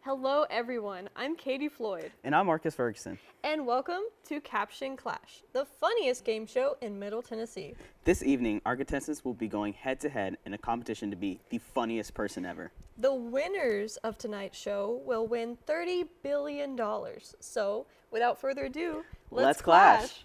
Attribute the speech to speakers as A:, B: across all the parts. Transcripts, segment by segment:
A: Hello everyone, I'm Katie Floyd.
B: And I'm Marcus Ferguson.
A: And welcome to Caption Clash, the funniest game show in Middle Tennessee.
B: This evening, our contestants will be going head to head in a competition to be the funniest person ever.
A: The winners of tonight's show will win $30 billion. So, without further ado, let's clash.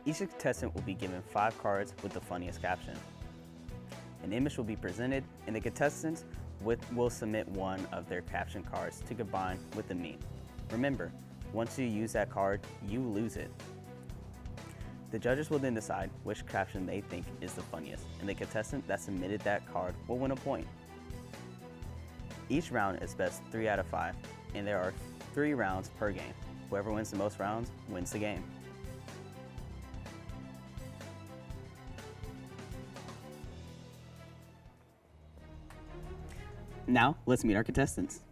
B: Each contestant will be given 5 cards with the funniest caption. An image will be presented, and the contestants will submit one of their caption cards to combine with the meme. Remember, once you use that card, you lose it. The judges will then decide which caption they think is the funniest, and the contestant that submitted that card will win a point. Each round is best 3 out of 5, and there are 3 rounds per game. Whoever wins the most rounds wins the game. Now, let's meet our contestants.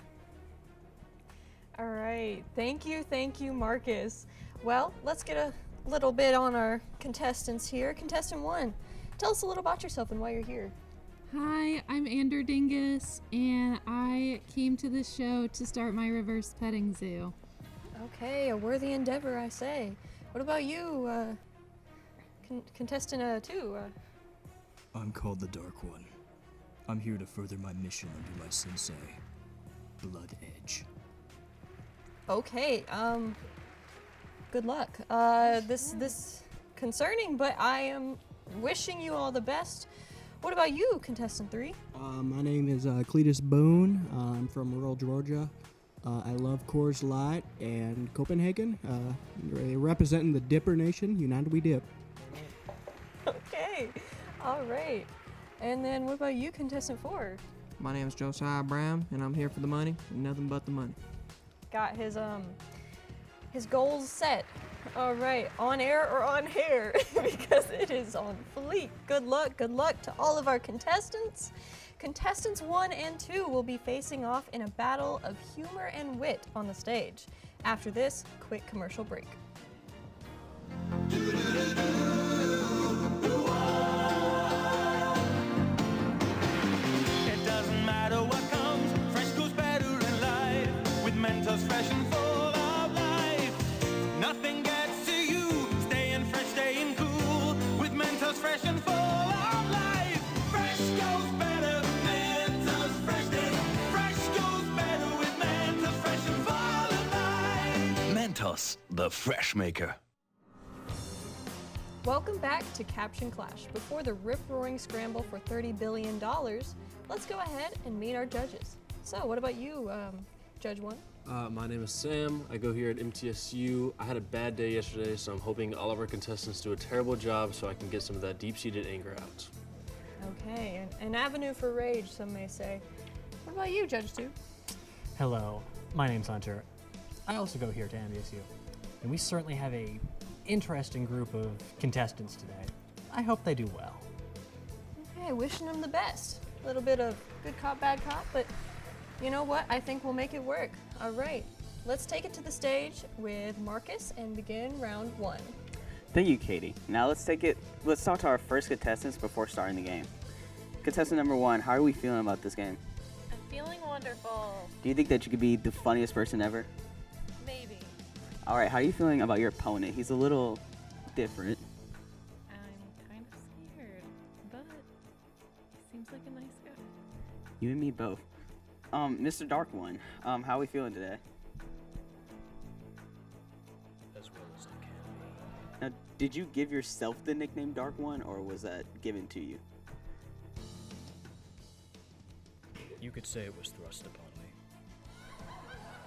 A: All right, thank you, Marcus. Well, let's get a little bit on our contestants here. Contestant 1, tell us a little about yourself and why you're here.
C: Hi, I'm Ander Dingus, and I came to this show to start my reverse petting zoo.
A: Okay, a worthy endeavor, I say. What about you, contestant 2?
D: I'm called the Dark One. I'm here to further my mission under my sensei, Blood Edge.
A: Okay, good luck. This concerning, but I am wishing you all the best. What about you, contestant 3?
E: My name is Cletus Boone. I'm from rural Georgia. I love Coors Light and Copenhagen. Representing the Dipper Nation, United We Dip.
A: Okay, all right. And then what about you, contestant 4?
F: My name is Josiah Brown, and I'm here for the money, and nothing but the money.
A: Got his goals set. All right, on air or on hair, because it is on fleek. Good luck to all of our contestants. Contestants 1 and 2 will be facing off in a battle of humor and wit on the stage. After this quick commercial break.
G: Fresh and full of life. Nothing gets to you. Staying fresh, staying cool. With Mentos fresh and full of life. Fresh goes better. Mentos fresh day. Fresh goes better with Mentos fresh and full of life. Mentos, the fresh maker.
A: Welcome back to Caption Clash. Before the rip-roaring scramble for $30 billion, let's go ahead and meet our judges. So, what about you, Judge 1?
H: My name is Sam. I go here at MTSU. I had a bad day yesterday, so I'm hoping all of our contestants do a terrible job so I can get some of that deep-seated anger out.
A: Okay, an avenue for rage, some may say. What about you, Judge 2?
I: Hello, my name's Hunter. I also go here to MTSU, and we certainly have a interesting group of contestants today. I hope they do well.
A: Okay, wishing them the best. A little bit of good cop, bad cop, but you know what? I think we'll make it work. All right, let's take it to the stage with Marcus and begin round 1.
B: Thank you, Katie. Now let's talk to our first contestants before starting the game. Contestant number 1, how are we feeling about this game?
J: I'm feeling wonderful.
B: Do you think that you could be the funniest person ever?
J: Maybe.
B: All right, how are you feeling about your opponent? He's a little different.
J: I'm kind of scared, but he seems like a nice guy.
B: You and me both. Mr. Dark One, how are we feeling today?
D: As well as I can be.
B: Now, did you give yourself the nickname Dark One, or was that given to you?
D: You could say it was thrust upon me.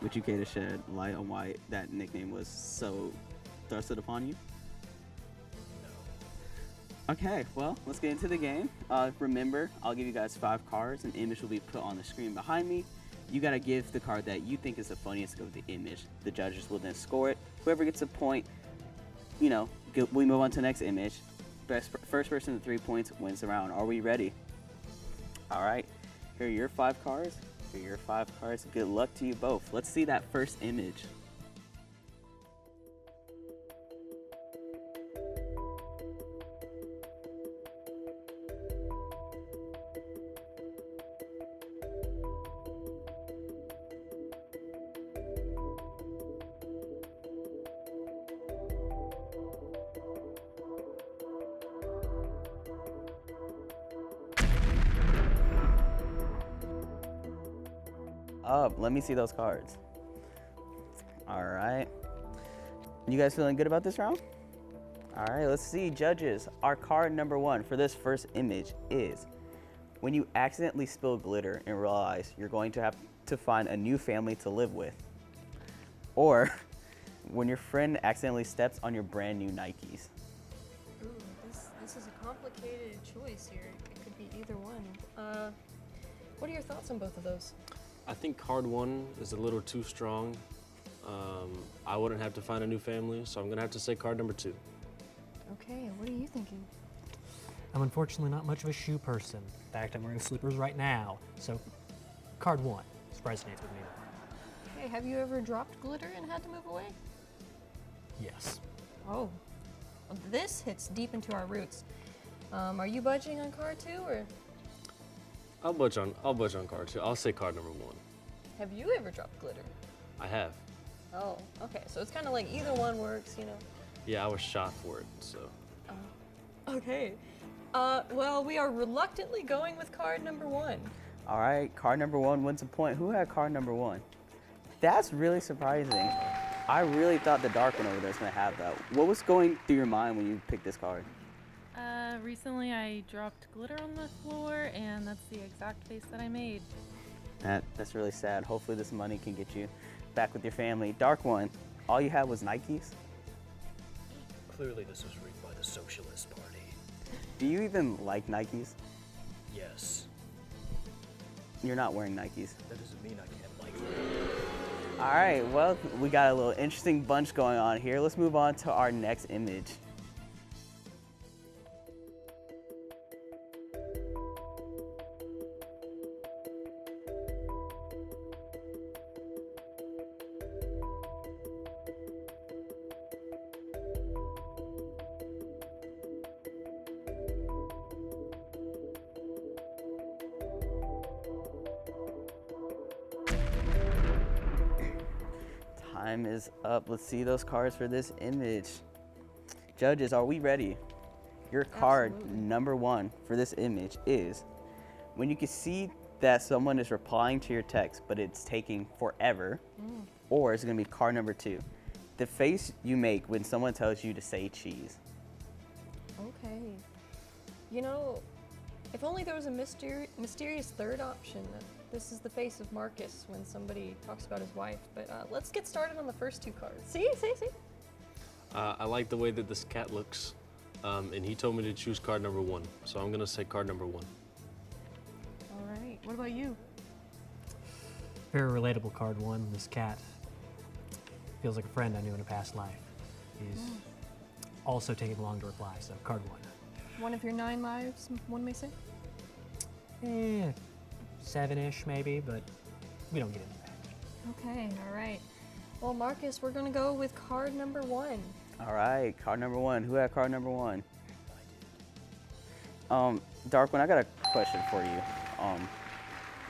B: Would you care to shed light on why that nickname was so thrusted upon you? Okay, well, let's get into the game. Remember, I'll give you guys 5 cards. An image will be put on the screen behind me. You gotta give the card that you think is the funniest go with the image. The judges will then score it. Whoever gets a point, we move on to the next image. First person to 3 points wins the round. Are we ready? All right, here are your 5 cards. Here are your 5 cards. Good luck to you both. Let's see that first image. up. Let me see those cards. All right. You guys feeling good about this round? All right, let's see. Judges, our card number 1 for this first image is when you accidentally spill glitter and realize you're going to have to find a new family to live with. Or when your friend accidentally steps on your brand new Nikes.
A: Ooh, this is a complicated choice here. It could be either one. What are your thoughts on both of those?
H: I think card 1 is a little too strong. I wouldn't have to find a new family, so I'm going to have to say card number 2.
A: Okay, what are you thinking?
I: I'm unfortunately not much of a shoe person. In fact, I'm wearing slippers right now. So, card 1 resonates with me.
A: Hey, have you ever dropped glitter and had to move away?
I: Yes.
A: Oh, well, this hits deep into our roots. Are you budging on card 2 or
H: I'll budge on card 2. I'll say card number 1.
A: have you ever dropped glitter?
H: I have.
A: Oh, okay. So it's kind of like either one works, you know.
H: Yeah, I was shot for it, so.
A: Okay. Well, we are reluctantly going with card number 1.
B: All right, card number 1 wins a point. Who had card number 1? That's really surprising. I really thought the dark one over there was gonna have that. What was going through your mind when you picked this card?
J: Recently I dropped glitter on the floor, and that's the exact face that I made.
B: That's really sad. Hopefully this money can get you back with your family. Dark one, all you had was Nikes?
D: Clearly this was rigged by the Socialist Party.
B: Do you even like Nikes?
D: Yes.
B: You're not wearing Nikes.
D: That doesn't mean I can't like them.
B: All right, well, we got a little interesting bunch going on here. Let's move on to our next image. Time is up. Let's see those cards for this image. Judges, are we ready? Your card number 1 for this image is when you can see that someone is replying to your text, but it's taking forever, or it's gonna be card number 2. The face you make when someone tells you to say cheese.
A: Okay. You know, if only there was a mysterious third option. That this is the face of Marcus when somebody talks about his wife. But let's get started on the first 2 cards. See?
H: I like the way that this cat looks, and he told me to choose card number 1, so I'm gonna say card number 1.
A: All right. What about you?
I: Very relatable card 1. This cat feels like a friend I knew in a past life. He's also taking long to reply, so card 1.
A: One of your 9 lives, one may say?
I: 7-ish maybe, but we don't get into that.
A: Okay, all right. Well, Marcus, we're gonna go with card number 1.
B: All right, card number 1. Who had card number 1? Dark one, I got a question for you.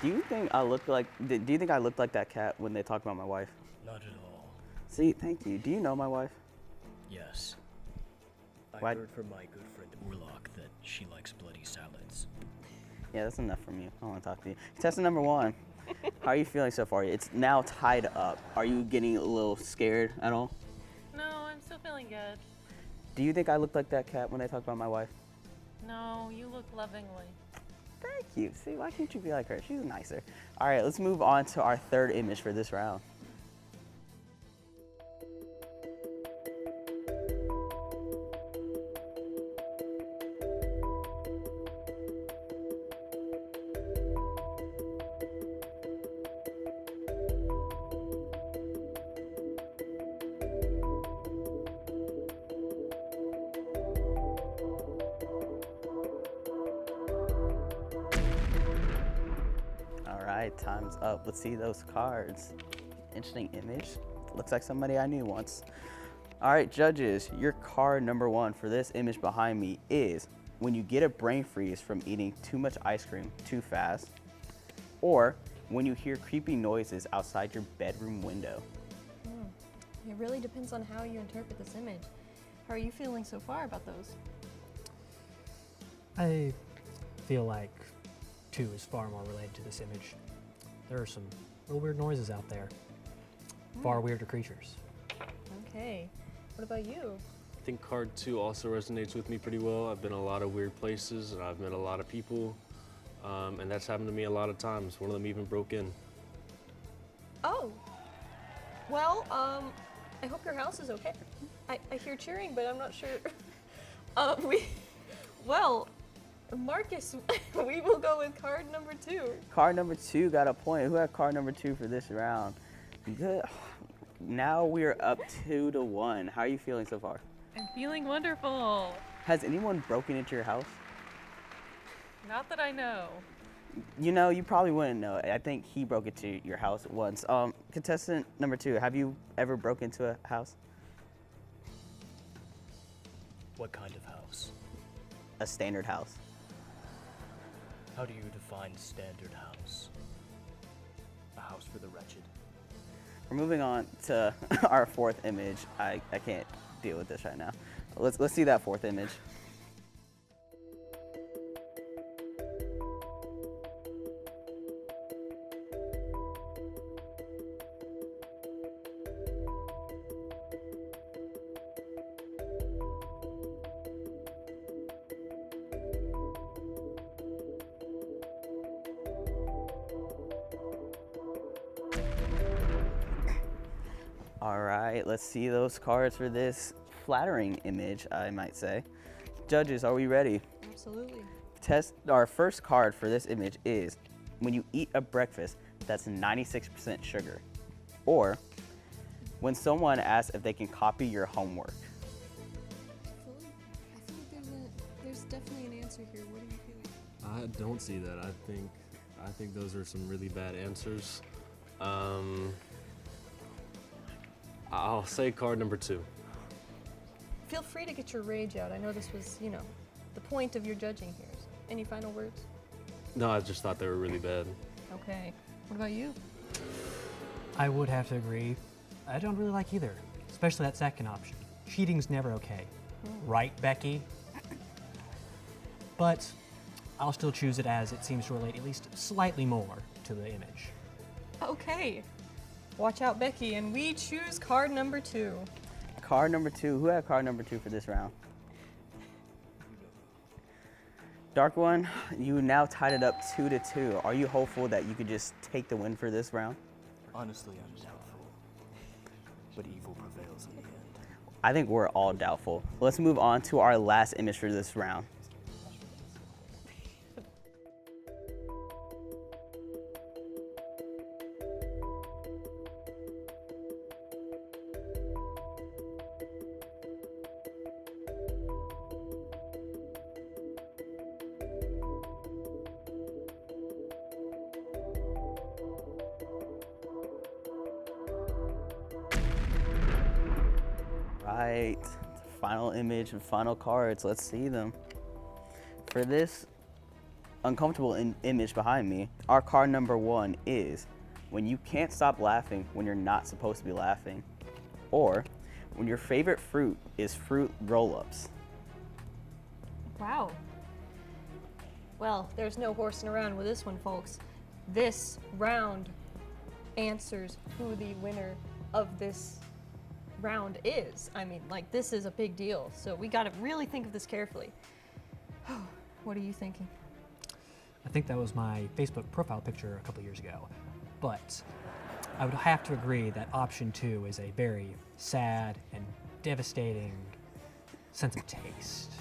B: Do you think I look like that cat when they talk about my wife?
D: Not at all.
B: See, thank you. Do you know my wife?
D: Yes. I
B: Why-
D: heard from my good friend Warlock that she likes bloody salads.
B: Yeah, that's enough from you. I don't want to talk to you. Contestant number 1. How are you feeling so far? It's now tied up. Are you getting a little scared at all?
J: No, I'm still feeling good.
B: Do you think I look like that cat when they talk about my wife?
J: No, you look lovingly.
B: Thank you. See, why can't you be like her? She's nicer. All right, let's move on to our third image for this round. Time's up. Let's see those cards. Interesting image. Looks like somebody I knew once. All right, judges, your card number 1 for this image behind me is when you get a brain freeze from eating too much ice cream too fast, or when you hear creepy noises outside your bedroom window.
A: It really depends on how you interpret this image. How are you feeling so far about those?
I: I feel like 2 is far more related to this image. There are some little weird noises out there. Far weirder creatures.
A: Okay. What about you?
H: I think card 2 also resonates with me pretty well. I've been a lot of weird places and I've met a lot of people. And that's happened to me a lot of times. One of them even broke in.
A: Oh. Well, I hope your house is okay. I hear cheering, but I'm not sure. Marcus, we will go with card number 2.
B: Card number 2 got a point. Who had card number 2 for this round? Good. Now we're up 2-1. How are you feeling so far?
J: I'm feeling wonderful.
B: Has anyone broken into your house?
J: Not that I know.
B: You know, you probably wouldn't know. I think he broke into your house once. Contestant number 2, have you ever broke into a house?
D: What kind of house?
B: A standard house.
D: How do you define standard house? A house for the wretched.
B: We're moving on to our 4th image. I can't deal with this right now. Let's see that 4th image. All right, let's see those cards for this flattering image, I might say. Judges, are we ready?
A: Absolutely.
B: Our first card for this image is when you eat a breakfast that's 96% sugar, or when someone asks if they can copy your homework.
C: I feel like there's definitely an answer here. What do you feel?
H: I don't see that. I think those are some really bad answers. I'll say card number 2.
A: Feel free to get your rage out. I know this was, the point of your judging here. Any final words?
H: No, I just thought they were really bad.
A: Okay. What about you?
I: I would have to agree. I don't really like either, especially that second option. Cheating's never okay. Right, Becky? But I'll still choose it as it seems to relate at least slightly more to the image.
A: Okay. Watch out, Becky, and we choose card number 2.
B: Card number 2, who had card number 2 for this round? Dark One, you now tied it up 2-2. Are you hopeful that you could just take the win for this round?
D: Honestly, I'm doubtful. But evil prevails in the end.
B: I think we're all doubtful. Let's move on to our last image for this round. Right, final image and final cards. Let's see them. For this uncomfortable image behind me, our card number 1 is when you can't stop laughing when you're not supposed to be laughing, or when your favorite fruit is fruit roll-ups.
A: Wow. Well, there's no horsing around with this one, folks. This round answers who the winner of this round is. I mean, this is a big deal, so we gotta really think of this carefully. What are you thinking?
I: I think that was my Facebook profile picture a couple years ago, but I would have to agree that option 2 is a very sad and devastating sense of taste.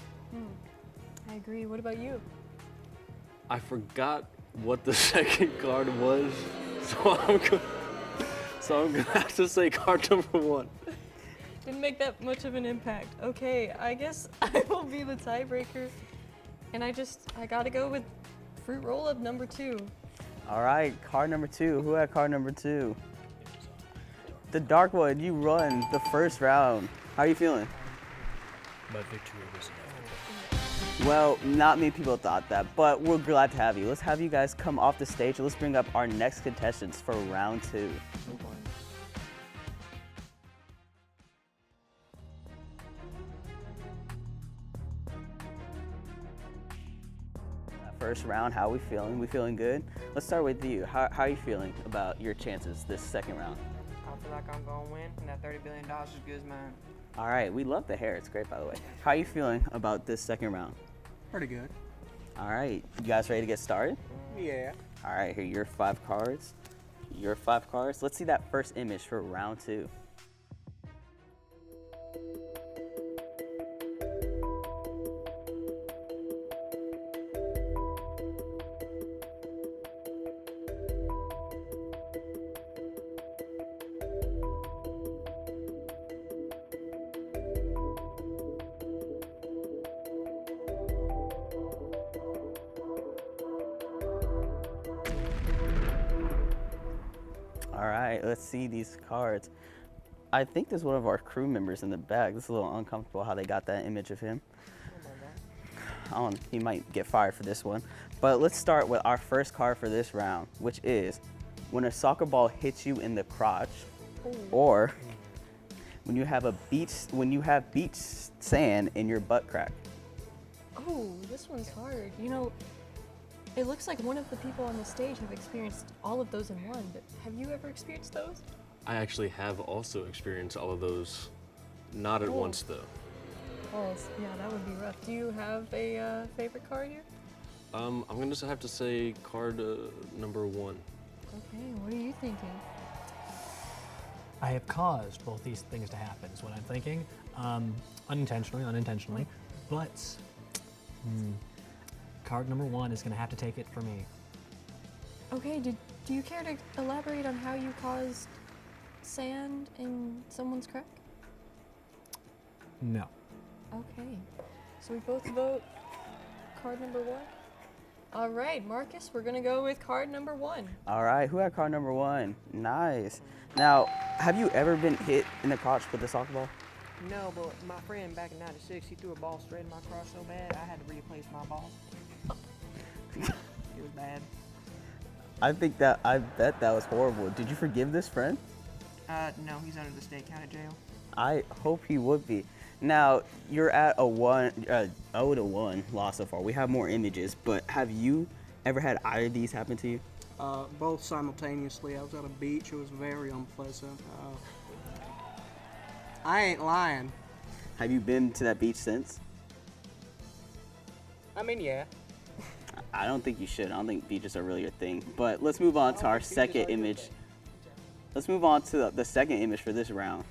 A: I agree. What about you?
H: I forgot what the second card was, so I'm gonna have to say card number 1.
A: Didn't make that much of an impact. Okay, I guess I will be the tiebreaker, and I gotta go with fruit roll-up number 2.
B: All right, card number 2. Who had card number 2? The Dark One, you run the first round. How are you feeling?
D: My victory was inevitable.
B: Well, not many people thought that, but we're glad to have you. Let's have you guys come off the stage and let's bring up our next contestants for round 2. first round. How are we feeling? We feeling good? Let's start with you. How are you feeling about your chances this second round?
F: I feel like I'm gonna win, and that $30 billion is as good as mine.
B: All right, we love the hair. It's great, by the way. How are you feeling about this second round?
E: Pretty good.
B: All right, you guys ready to get started?
E: Yeah.
B: All right, here are your 5 cards. Your 5 cards. Let's see that first image for round 2. All right, let's see these cards. I think there's one of our crew members in the back. This is a little uncomfortable how they got that image of him. He might get fired for this one. But let's start with our first card for this round, which is when a soccer ball hits you in the crotch, or when you have beach sand in your butt crack.
A: Oh, this one's hard. You know, it looks like one of the people on the stage have experienced all of those in one, but have you ever experienced those?
H: I actually have also experienced all of those, not at once though.
A: Oh, yeah, that would be rough. Do you have a favorite card here?
H: I'm gonna just have to say card number 1.
A: Okay, what are you thinking?
I: I have caused both these things to happen, is what I'm thinking. Unintentionally, but card number 1 is going to have to take it for me.
A: Okay, do you care to elaborate on how you caused sand in someone's crack?
I: No.
A: Okay, so we both vote card number 1. All right, Marcus, we're gonna go with card number 1.
B: All right, who had card number 1? Nice. Now, have you ever been hit in the crotch with a soccer ball?
F: No, but my friend back in '96, he threw a ball straight in my crotch so bad, I had to replace my ball. It was bad.
B: I bet that was horrible. Did you forgive this friend?
F: No, he's under the state county jail.
B: I hope he would be. Now, you're at a 0-1 loss so far. We have more images, but have you ever had either of these happen to you?
E: Both simultaneously. I was at a beach. It was very unpleasant. I ain't lying.
B: Have you been to that beach since?
E: I mean, yeah.
B: I don't think you should. I don't think beaches are really your thing. But let's move on to our second image. Let's move on to the second image for this round.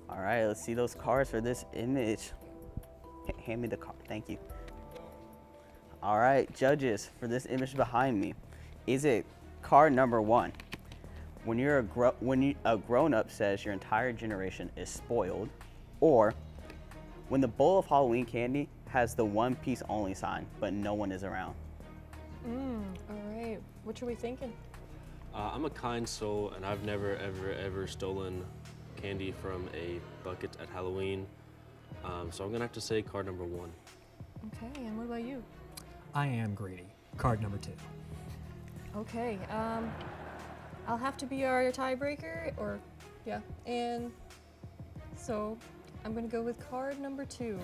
B: All right, let's see those cards for this image. Hand me the card, thank you. All right, judges, for this image behind me, is it card number 1? When a grown-up says your entire generation is spoiled, or when the bowl of Halloween candy has the one piece only sign, but no one is around?
A: All right, what are we thinking?
H: I'm a kind soul, and I've never, ever stolen candy from a bucket at Halloween. So I'm gonna have to say card number 1.
A: Okay, and what about you?
I: I am greedy. Card number 2.
A: Okay, I'll have to be our tiebreaker, and so I'm gonna go with card number 2.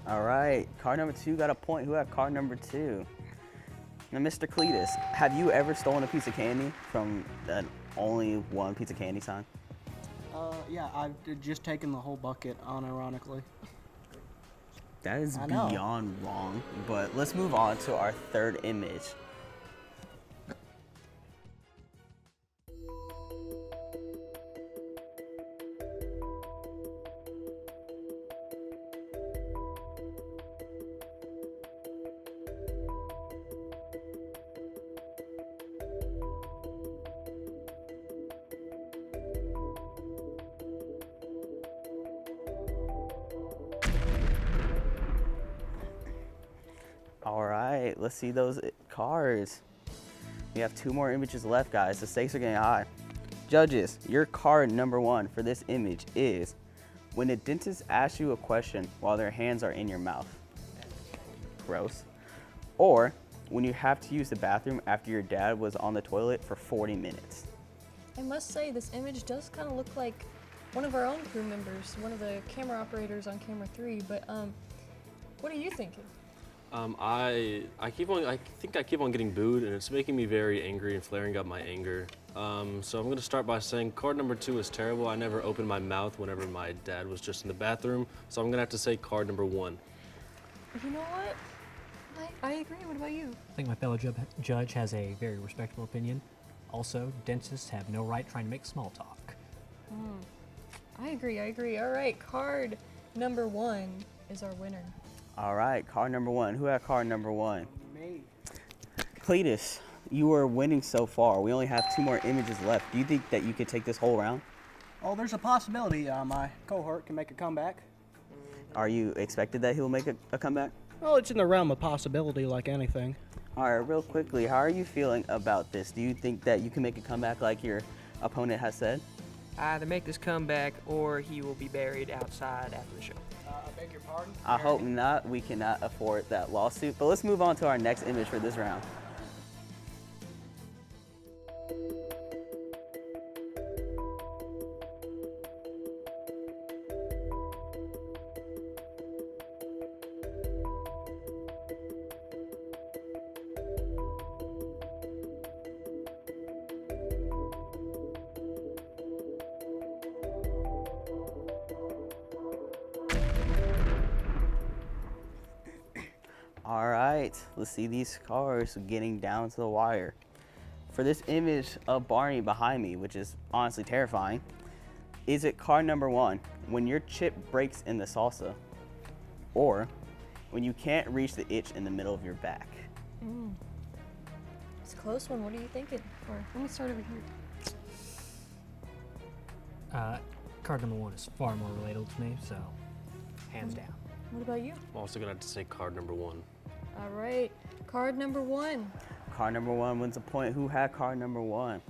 B: All right, card number 2 got a point. Who had card number 2? Now, Mr. Cletus, have you ever stolen a piece of candy from that only one piece of candy sign?
E: Yeah, I've just taken the whole bucket, unironically.
B: That is
E: I know.
B: beyond wrong, but let's move on to our third image. All right, let's see those cards. We have 2 more images left, guys. The stakes are getting high. Judges, your card number 1 for this image is when a dentist asks you a question while their hands are in your mouth. Gross. Or when you have to use the bathroom after your dad was on the toilet for 40 minutes.
A: I must say, this image does kind of look like one of our own crew members, one of the camera operators on camera 3, but what are you thinking?
H: I think I keep on getting booed, and it's making me very angry and flaring up my anger. So I'm going to start by saying card number 2 is terrible. I never opened my mouth whenever my dad was just in the bathroom, so I'm going to have to say card number 1.
A: You know what? I agree. What about you?
I: I think my fellow judge has a very respectable opinion. Also, dentists have no right trying to make small talk.
A: I agree. All right, card number 1 is our winner.
B: All right, card number 1. Who had card number 1?
E: Me.
B: Cletus, you are winning so far. We only have 2 more images left. Do you think that you could take this whole round?
E: Oh, there's a possibility my cohort can make a comeback.
B: Are you expected that he'll make a comeback?
E: Well, it's in the realm of possibility like anything.
B: All right, real quickly, how are you feeling about this? Do you think that you can make a comeback like your opponent has said?
F: Either make this comeback or he will be buried outside after the show.
E: I beg your pardon?
B: I hope not. We cannot afford that lawsuit. But let's move on to our next image for this round. All right, let's see these cars getting down to the wire. For this image of Barney behind me, which is honestly terrifying, is it card number 1, when your chip breaks in the salsa, or when you can't reach the itch in the middle of your back?
A: It's a close one. What are you thinking? Or let me start over here.
I: Card number 1 is far more relatable to me, so hands down.
A: What about you?
H: I'm also going to have to say card number 1.
A: All right, card number 1.
B: Card number 1 wins a point. Who had card number 1?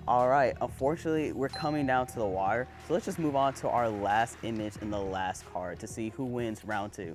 B: All right, unfortunately, we're coming down to the wire. So let's just move on to our last image and the last card to see who wins round 2.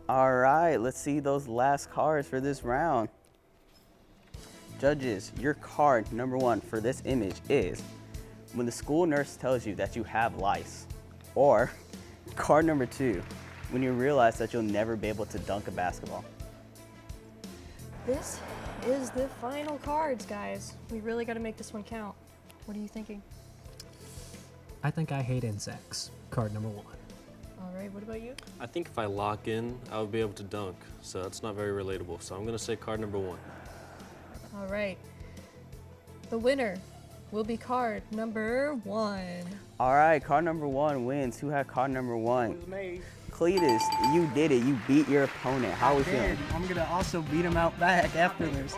B: All right, let's see those last cards for this round. Judges, your card number 1 for this image is when the school nurse tells you that you have lice, or card number 2, when you realize that you'll never be able to dunk a basketball.
A: This is the final cards, guys. We really got to make this one count. What are you thinking?
I: I think I hate insects. Card number 1.
A: All right, what about you?
H: I think if I lock in, I'll be able to dunk, so that's not very relatable. So I'm going to say card number 1.
A: All right. The winner will be card number 1.
B: All right, card number 1 wins. Who had card number 1?
E: It was me.
B: Cletus, you did it. You beat your opponent. How are we feeling?
E: I'm gonna also beat him out back after this.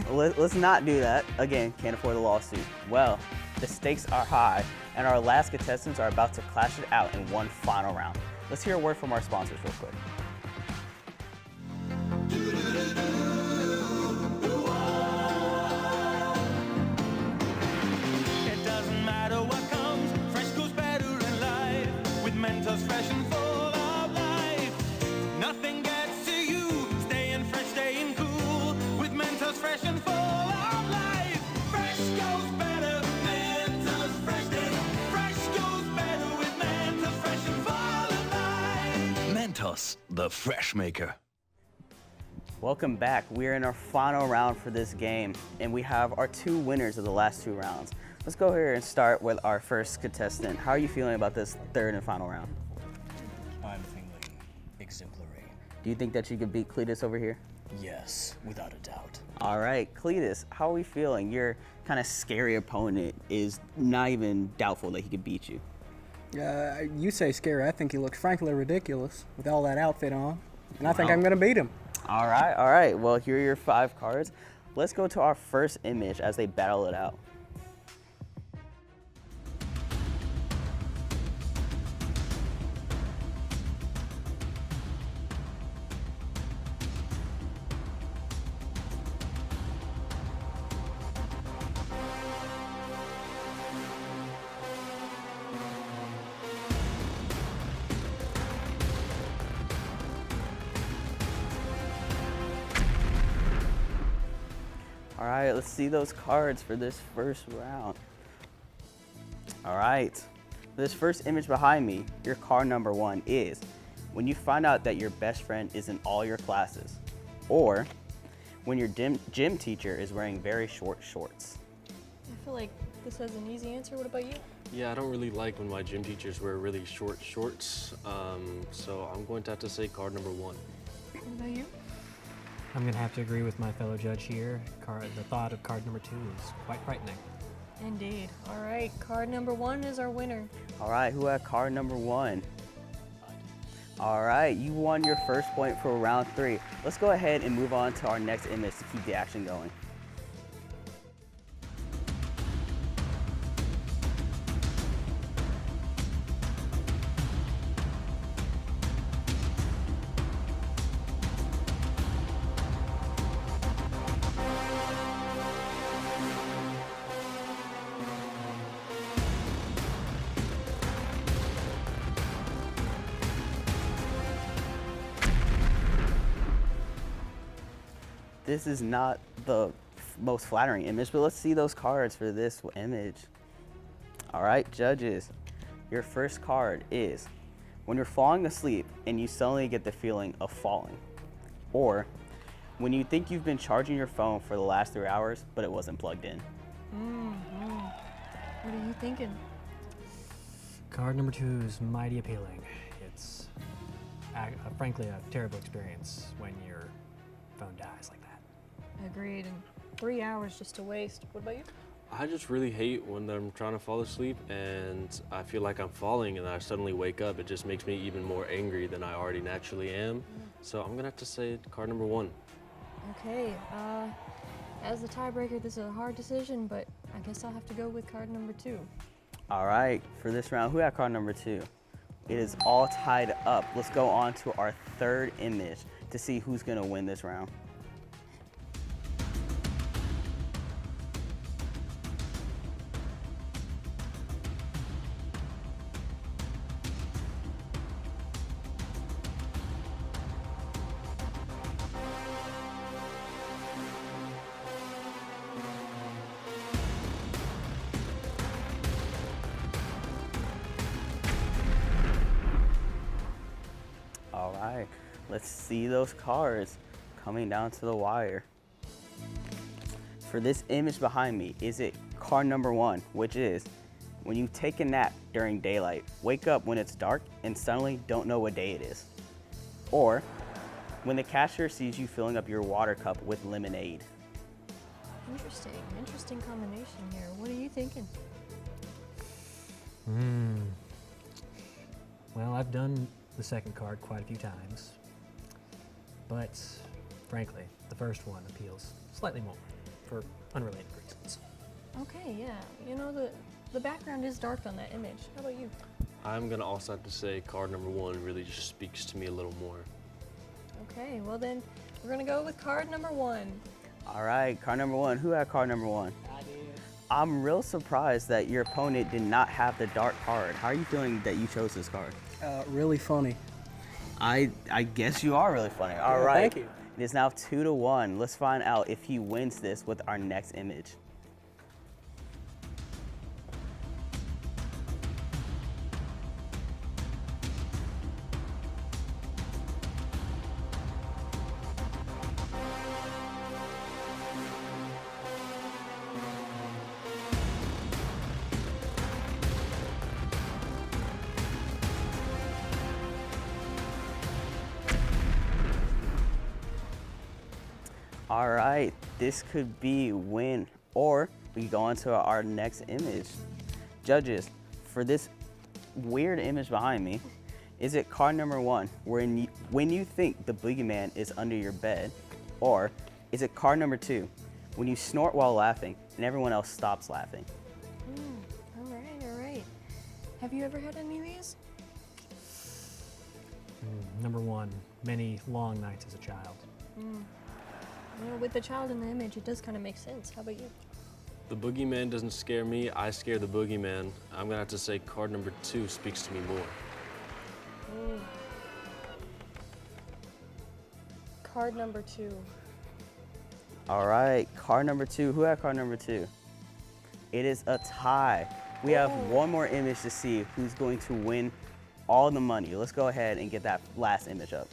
B: Let's not do that. Again, can't afford the lawsuit. Well, the stakes are high, and our last contestants are about to clash it out in one final round. Let's hear a word from our sponsors real quick.
G: It doesn't matter what comes, fresh goes better in life. With Mentos fresh and full of life, nothing gets to you. Staying fresh, staying cool. With Mentos fresh and full of life, fresh goes better. Mentos fresh goes better with Mentos fresh and full of life.
K: Mentos, the fresh maker.
B: Welcome back. We're in our final round for this game, and we have our 2 winners of the last 2 rounds. Let's go here and start with our first contestant. How are you feeling about this 3rd and final round?
D: I'm feeling exemplary.
B: Do you think that you could beat Cletus over here?
D: Yes, without a doubt.
B: All right, Cletus, how are we feeling? Your kind of scary opponent is not even doubtful that he could beat you.
L: You say scary. I think he looks frankly ridiculous with all that outfit on. And I think I'm going to beat him.
B: All right. Well, here are your 5 cards. Let's go to our first image as they battle it out. All right, let's see those cards for this first round. All right, this first image behind me, your card number 1 is when you find out that your best friend is in all your classes, or when your gym teacher is wearing very short shorts.
A: I feel like this has an easy answer. What about you?
H: Yeah, I don't really like when my gym teachers wear really short shorts, so I'm going to have to say card number 1.
A: What about you?
I: I'm going to have to agree with my fellow judge here. The thought of card number 2 is quite frightening.
A: Indeed. All right, card number 1 is our winner.
B: All right, who had card number 1? All right, you won your first point for round 3. Let's go ahead and move on to our next image to keep the action going. This is not the most flattering image, but let's see those cards for this image. All right, judges, your first card is when you're falling asleep and you suddenly get the feeling of falling, or when you think you've been charging your phone for the last 3 hours, but it wasn't plugged in.
A: What are you thinking?
I: Card number 2 is mighty appealing. It's frankly a terrible experience when your phone dies like that.
A: Agreed. And 3 hours just to waste. What about you?
H: I just really hate when I'm trying to fall asleep and I feel like I'm falling and I suddenly wake up. It just makes me even more angry than I already naturally am. So I'm gonna have to say card number 1.
A: Okay, as the tiebreaker, this is a hard decision, but I guess I'll have to go with card number 2.
B: All right, for this round, who had card number 2? It is all tied up. Let's go on to our third image to see who's gonna win this round. All right, let's see those cards coming down to the wire. For this image behind me, is it card number 1, which is when you take a nap during daylight, wake up when it's dark, and suddenly don't know what day it is? Or when the cashier sees you filling up your water cup with lemonade?
A: Interesting combination here. What are you thinking?
I: Well, I've done the second card quite a few times, but frankly, the first one appeals slightly more for unrelated reasons.
A: Okay, yeah. You know, the background is dark on that image. How about you?
H: I'm gonna also have to say card number 1 really just speaks to me a little more.
A: Okay, well then, we're gonna go with card number 1.
B: All right, card number 1. Who had card number 1?
L: I did.
B: I'm real surprised that your opponent did not have the dark card. How are you feeling that you chose this card?
L: Really funny.
B: I guess you are really funny. All right.
L: Thank you.
B: It is now 2-1. Let's find out if he wins this with our next image. All right, this could be win, or we can go on to our next image. Judges, for this weird image behind me, is it card number 1, when you think the boogeyman is under your bed, or is it card number 2, when you snort while laughing and everyone else stops laughing?
A: All right. Have you ever had any of these?
I: Number 1, many long nights as a child.
A: Well, with the child in the image, it does kind of make sense. How about you?
H: The boogeyman doesn't scare me, I scare the boogeyman. I'm gonna have to say card number 2 speaks to me more.
A: Card number 2.
B: All right, card number 2. Who had card number 2? It is a tie. We have one more image to see who's going to win all the money. Let's go ahead and get that last image up.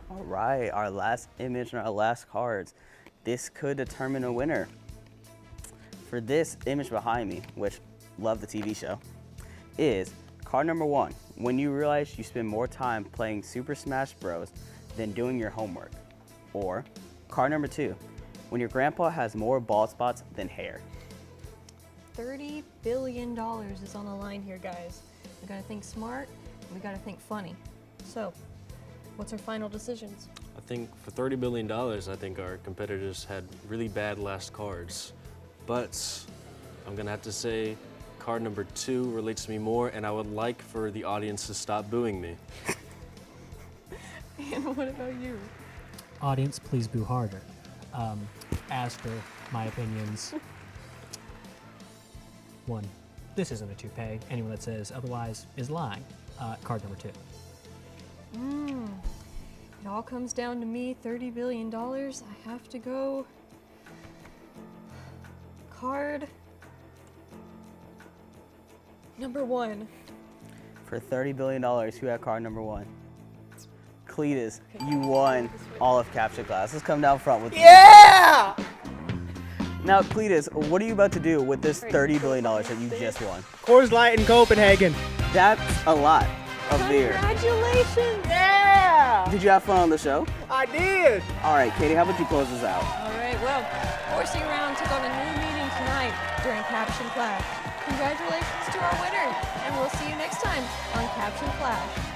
B: All right, our last image and our last cards. This could determine a winner. For this image behind me, which love the TV show, is card number 1, when you realize you spend more time playing Super Smash Bros. Than doing your homework. Or card number 2, when your grandpa has more bald spots than hair.
A: $30 billion is on the line here, guys. We gotta think smart, and we gotta think funny. So, what's our final decisions?
H: I think for $30 billion, I think our competitors had really bad last cards. But I'm gonna have to say card number 2 relates to me more, and I would like for the audience to stop booing me.
A: And what about you?
I: Audience, please boo harder. As for my opinions, 1, this isn't a toupee. Anyone that says otherwise is lying. Card number 2.
A: It all comes down to me, $30 billion. I have to go card number 1.
B: For $30 billion, who had card number 1? Cletus, you won all of Capture Class. Let's come down front with you.
L: Yeah!
B: Now, Cletus, what are you about to do with this $30 billion that you just won?
L: Coors Light in Copenhagen.
B: That's a lot of beer.
A: Congratulations!
L: Yeah!
B: Did you have fun on the show?
L: I did!
B: All right, Katie, how about you close this out?
A: All right, well, Forcing Round took on a new meeting tonight during Caption Clash. Congratulations to our winner, and we'll see you next time on Caption Clash.